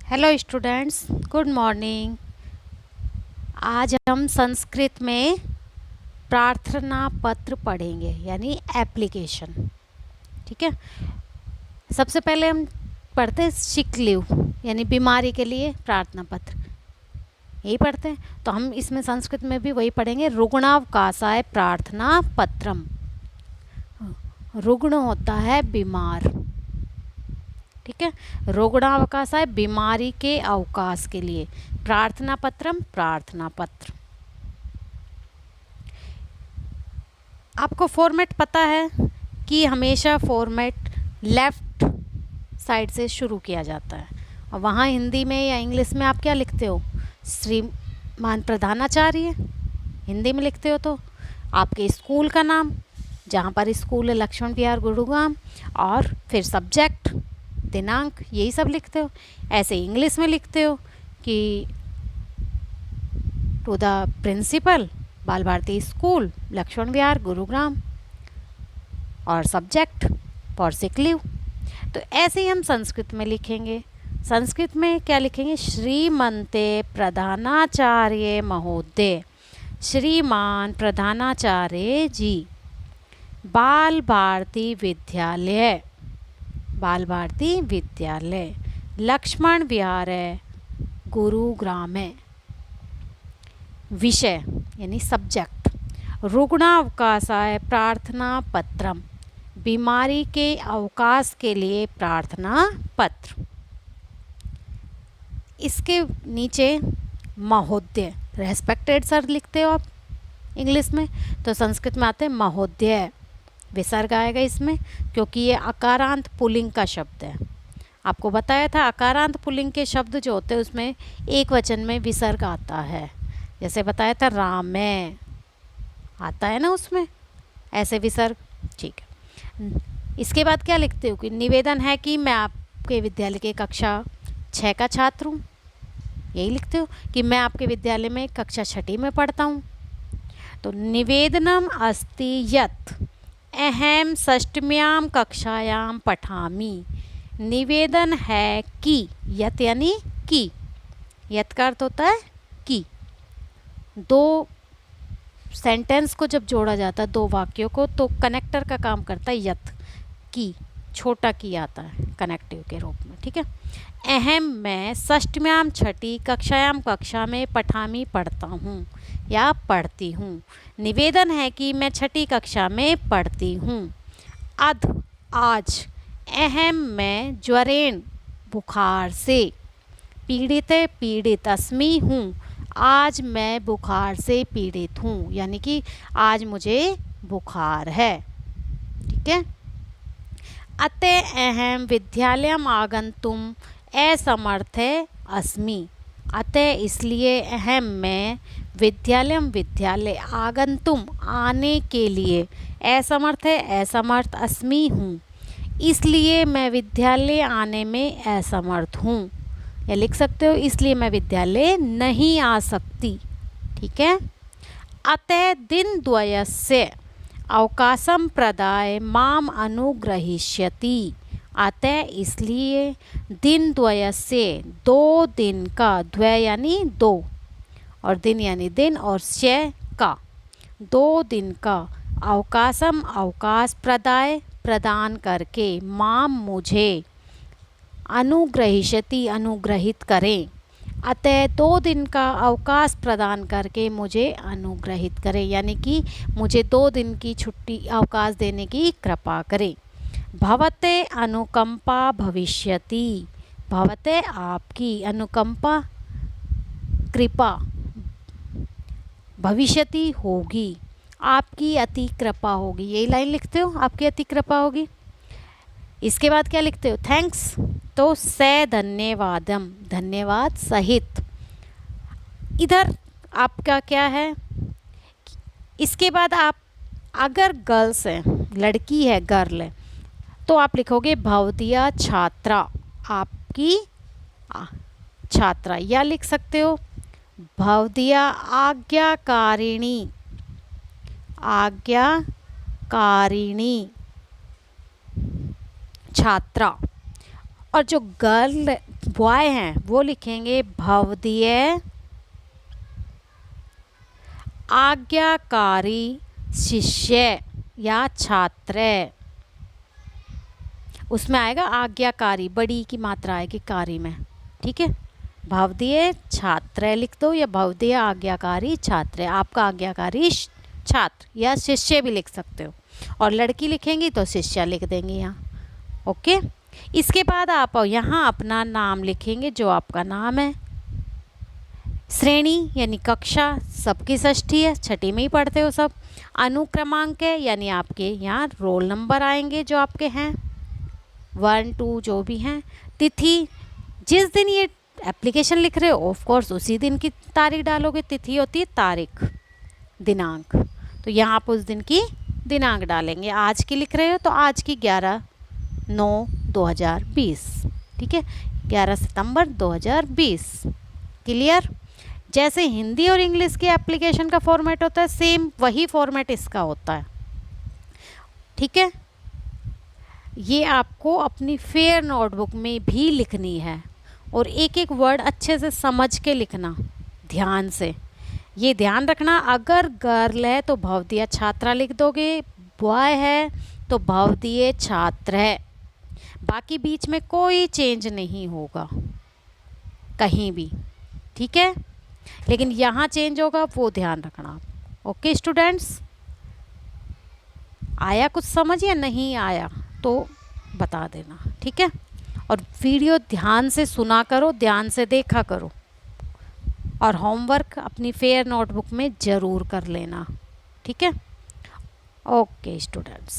Hello students, good morning. आज हम संस्कृत में प्रार्थना पत्र पढ़ेंगे, यानी एप्लीकेशन। ठीक है। सबसे पहले हम पढ़ते हैं सिक लीव, यानी बीमारी के लिए प्रार्थना पत्र, यही पढ़ते हैं। तो हम इसमें संस्कृत में भी वही पढ़ेंगे, रुग्णावकाशाय प्रार्थना पत्रम। रुग्ण होता है बीमार, ठीक है। रुग्णावकाश है बीमारी के अवकाश के लिए, प्रार्थना पत्रम प्रार्थना पत्र। आपको फॉर्मेट पता है कि हमेशा फॉर्मेट लेफ्ट साइड से शुरू किया जाता है, और वहाँ हिंदी में या इंग्लिश में आप क्या लिखते हो? श्रीमान प्रधानाचार्य हिंदी में लिखते हो, तो आपके स्कूल का नाम, जहाँ पर स्कूल है लक्ष्मण विहार गुरुग्राम, और फिर सब्जेक्ट, दिनांक, यही सब लिखते हो। ऐसे इंग्लिश में लिखते हो कि टू द प्रिंसिपल बाल भारती स्कूल लक्ष्मण विहार गुरुग्राम, और सब्जेक्ट फॉर सिक लीव। तो ऐसे ही हम संस्कृत में लिखेंगे। संस्कृत में क्या लिखेंगे? श्रीमंते प्रधानाचार्य महोदय, श्रीमान प्रधानाचार्य जी, बाल भारती विद्यालय, बाल भारती विद्यालय लक्ष्मण विहार गुरुग्राम। विषय यानी सब्जेक्ट, रुग्णावकाशाय प्रार्थना पत्रम, बीमारी के अवकाश के लिए प्रार्थना पत्र। इसके नीचे महोदय, रेस्पेक्टेड सर लिखते हो आप इंग्लिश में, तो संस्कृत में आते हैं महोदय, विसर्ग आएगा इसमें, क्योंकि ये अकारांत पुल्लिंग का शब्द है। आपको बताया था अकारांत पुल्लिंग के शब्द जो होते हैं उसमें एक वचन में विसर्ग आता है। जैसे बताया था राम आता है ना उसमें ऐसे विसर्ग, ठीक है। इसके बाद क्या लिखते हो कि निवेदन है कि मैं आपके विद्यालय के कक्षा 6 का छात्र हूँ, यही लिखते हो कि मैं आपके विद्यालय में कक्षा 6 में पढ़ता हूँ। तो निवेदनम अस्ति यत् अहम षष्ठम्यां कक्षायां पठामि, निवेदन है कि, यत यानी कि, यत का अर्थ होता है कि। दो सेंटेंस को जब जोड़ा जाता है, दो वाक्यों को, तो कनेक्टर का काम करता है यत, की, छोटा की आता है कनेक्टिव के रूप में, ठीक है। अहम मैं षष्ठम्यां 6ठी कक्षायां कक्षा में पठामी पढ़ता हूँ या पढ़ती हूँ। निवेदन है कि मैं 6ठी कक्षा में पढ़ती हूँ। अध आज, अहम मैं ज्वरेण बुखार से, पीड़ित अस्मि हूँ, आज मैं बुखार से पीड़ित हूँ, यानी कि आज मुझे बुखार है, ठीक है। अतः अहम विद्यालयम आगंतुम असमर्थ अस्मि, अतः इसलिए अहम मैं विद्यालय आगंतुम आने के लिए, असमर्थ अस्मि हूँ, इसलिए मैं विद्यालय आने में असमर्थ हूँ, या लिख सकते हो इसलिए मैं विद्यालय नहीं आ सकती, ठीक है। अतः दिन द्वयस्य अवकाशम प्रदाय माम अनुग्रहीष्यति, अतः इसलिए दिन द्वयस्य 2 दिन का, द्वय यानी 2 और दिन यानी दिन और शय का, 2 दिन का, अवकाशम अवकाश, प्रदाय प्रदान करके, माम मुझे, अनुग्रहीष्यति अनुग्रहित करें, अतः 2 दिन का अवकाश प्रदान करके मुझे अनुग्रहित करें, यानी कि मुझे 2 दिन की छुट्टी अवकाश देने की कृपा करें। भवते अनुकंपा भविष्यति, भवते आपकी, अनुकंपा कृपा, भविष्यति होगी, आपकी अति कृपा होगी, यही लाइन लिखते हो, आपकी अति कृपा होगी। इसके बाद क्या लिखते हो? थैंक्स, तो से धन्यवादम, धन्यवाद सहित। इधर आपका क्या है? इसके बाद आप अगर गर्ल्स है, लड़की है, गर्ल है, तो आप लिखोगे भवदीया छात्रा, आपकी छात्रा, या लिख सकते हो भवदीया आज्ञाकारिणी, आज्ञाकारिणी छात्रा। और जो गर्ल बॉय हैं वो लिखेंगे भवदीय आज्ञाकारी शिष्य या छात्र। उसमें आएगा आज्ञाकारी, बड़ी की मात्रा आएगी कारी में, ठीक है। भवदीय छात्र लिख दो या भवदीय आज्ञाकारी छात्र, आपका आज्ञाकारी छात्र या शिष्य भी लिख सकते हो। और लड़की लिखेंगी तो शिष्या लिख देंगे यहाँ, ओके। इसके बाद आप यहाँ अपना नाम लिखेंगे, जो आपका नाम है। श्रेणी यानी कक्षा सबकी षष्ठी है, छठी में ही पढ़ते हो सब। अनुक्रमांक है यानी आपके यहाँ रोल नंबर आएंगे जो आपके हैं, 1 2 जो भी हैं। तिथि, जिस दिन ये एप्लीकेशन लिख रहे हो ऑफ कोर्स उसी दिन की तारीख डालोगे। तिथि होती है तारीख, दिनांक, तो यहाँ आप उस दिन की दिनांक डालेंगे। आज की लिख रहे हो तो आज की 11/9/2020, ठीक है, 11 सितंबर 2020। क्लियर। जैसे हिंदी और इंग्लिश की एप्लीकेशन का फॉर्मेट होता है सेम वही फॉर्मेट इसका होता है, ठीक है। ये आपको अपनी फेयर नोटबुक में भी लिखनी है और एक एक वर्ड अच्छे से समझ के लिखना, ध्यान से। ये ध्यान रखना, अगर गर्ल है तो भवदीय छात्रा लिख दोगे, बॉय है तो भवदीय छात्र है। बाकी बीच में कोई चेंज नहीं होगा कहीं भी, ठीक है। लेकिन यहाँ चेंज होगा वो ध्यान रखना। ओके स्टूडेंट्स, आया कुछ समझ या नहीं आया तो बता देना, ठीक है। और वीडियो ध्यान से सुना करो, ध्यान से देखा करो, और होमवर्क अपनी फेयर नोटबुक में ज़रूर कर लेना, ठीक है। Okay students.